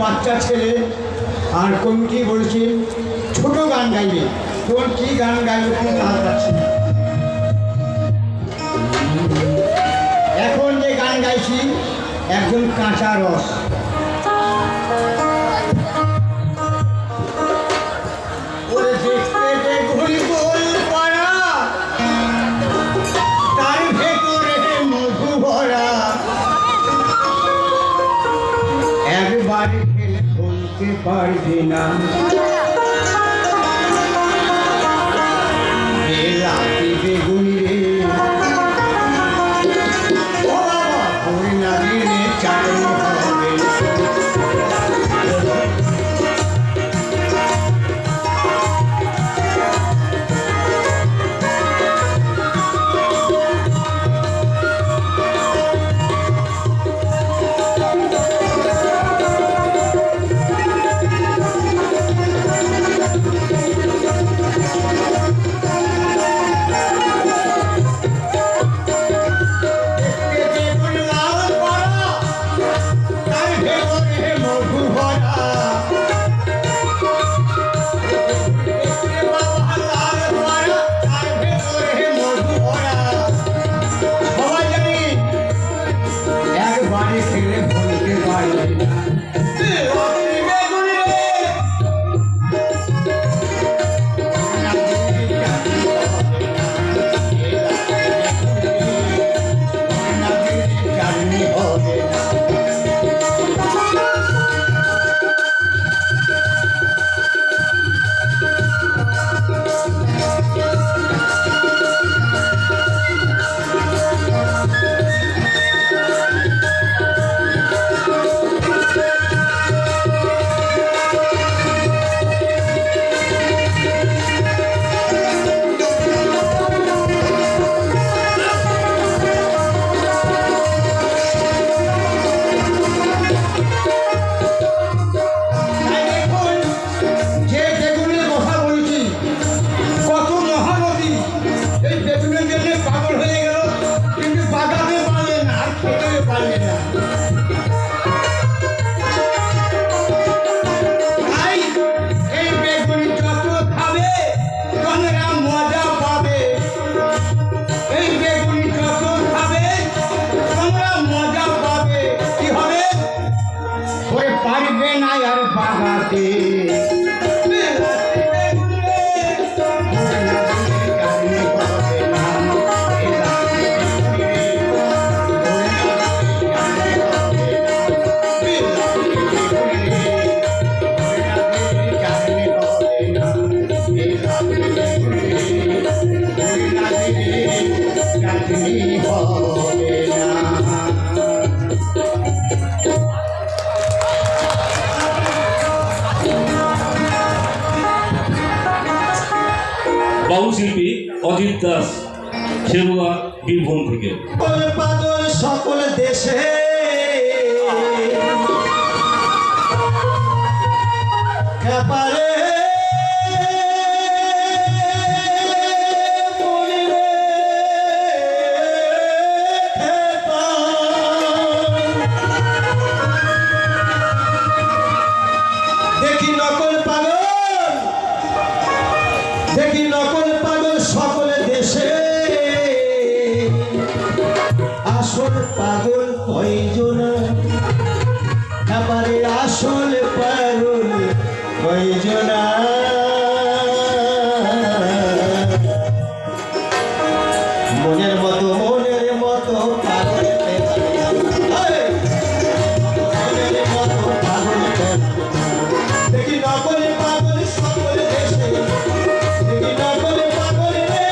বাচ্চা ছেলে আর কমিটি বলছে ছোট গান গাইবে, তখন কি গান গাইবে কোনো তাল পাচ্ছি না। এখন যে গান গাইছি একজন কাঁচা রস। ওরে দেখতে যে ঘুরি গোল পাড়া, তার ভেতরে মধু ভরা, একবার খেলে বলতে পারবি না। বেলাতি বেগুনি রে, ও বাবা করে না দিলে চাটনি হবে। বাউশিল্পী অজিত দাস, খেরুয়া, বীরভূম থেকে। সকল দেশে দেখি নকল পাগল, দেখি নকল পাগল সকল দেশে, আসল পাগল কয়জনা, আমারে আসল পাগল কয়জনা। মনের মতো পাগল, মনের মতো পাগল, দেখি নকল পাগল সকল দেশে, দেখি নকল পাগল রে,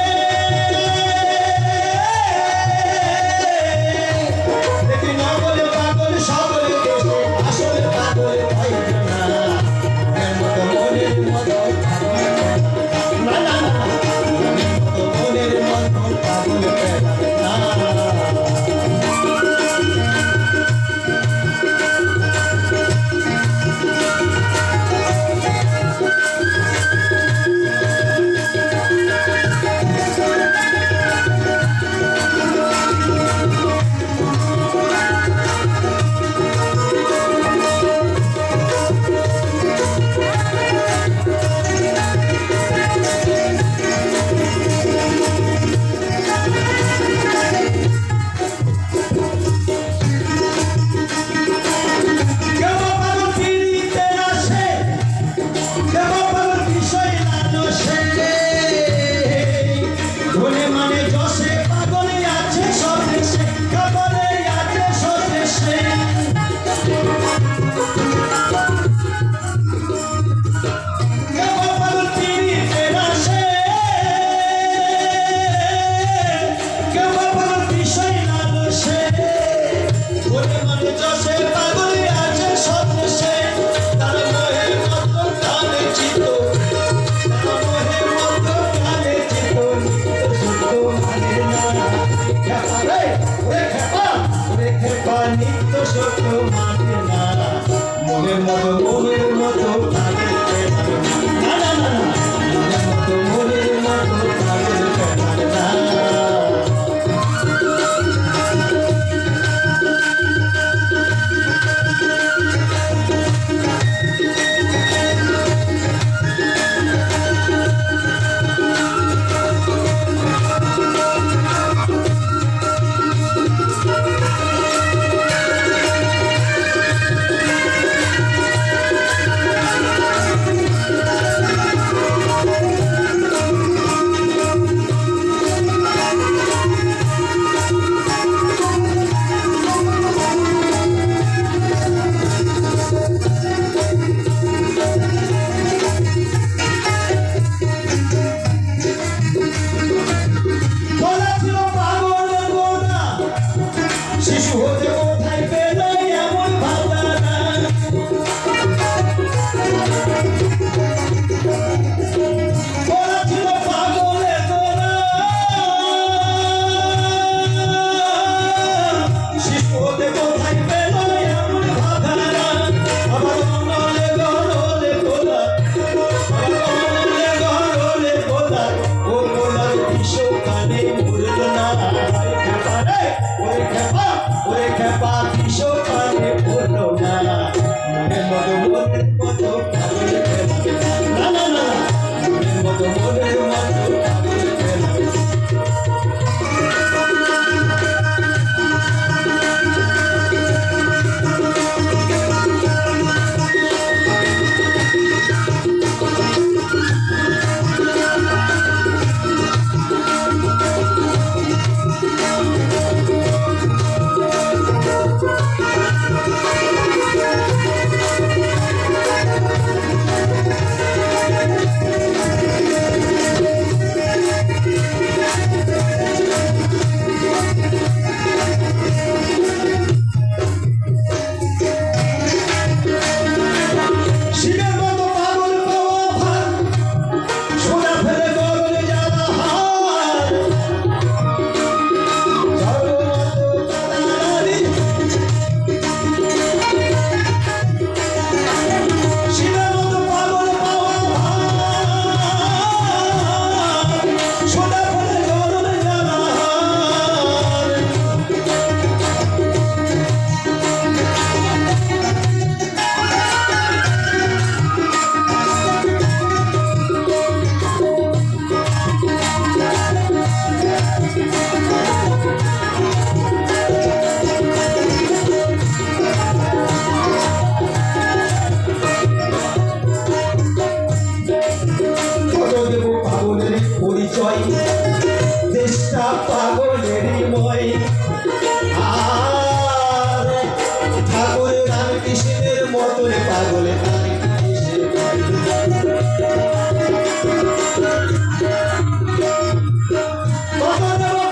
দেখি নকল পাগল সকল দেশে, আসল পাগল কয়জনা, মনের মতো আবার নিত্য সত্য মানে না, মনের মতো তাদের পেলার না, না না না, মনের মতো তাদের পেলার না। শিশু হতে কোথায় পেল এমন ভাবনা, ওরা ছিল পাগলের দোলা। শিশু হতে কোথায় পেল এমন ভাবনা, আবার অনলে গরলে গোলা, অনলে গরলে গোলা, ও গোলার বিশ্বকালে মরল না। ওরে খেপা বিশ্বকালে মরল না, মনের মতো পাগল পেলাম না, না না মনের মতো পাগল পেলাম। পরিচয় দেশটা পাগলেরই ময়, আর ঠাকুরের রামকৃষ্ণের মতন পাগলে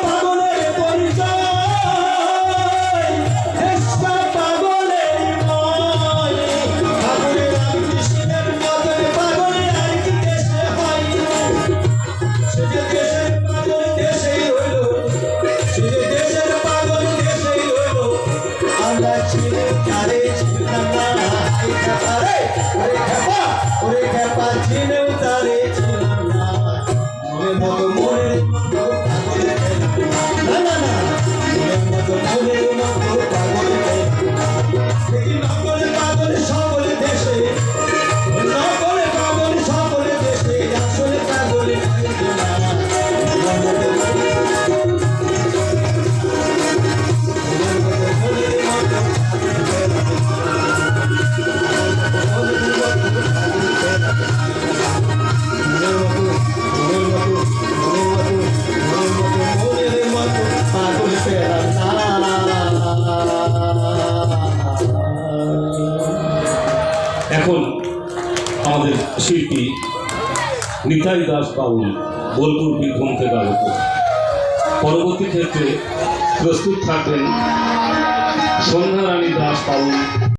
পাগলের পরিচয়, দেশটা পাগলেরই ময়, ঠাকুরের রামকৃষ্ণের মতন পাগলে আর কি দেশে হয়। দেশের পাগল দেশেই রইল, দেশের পাগল দেশেই রইল, আমরা ছিলে তারে ছিলাম না। ওরে খেপা ছিলেও তারে ছিলাম না, মনের মতো পাগল পেলাম না, না না মনের মতো পাগল পেলাম। নগরে পাগল সকল দেশে, নগরে পাগল সকল দেশে, আসলে পাগল এখন আমাদের শিল্পী নিতাই দাস বাউল বোলপুর বীরভূম থেকে আগত। পরবর্তী ক্ষেত্রে প্রস্তুত থাকবেন সন্ধ্যা রানী দাস বাউল।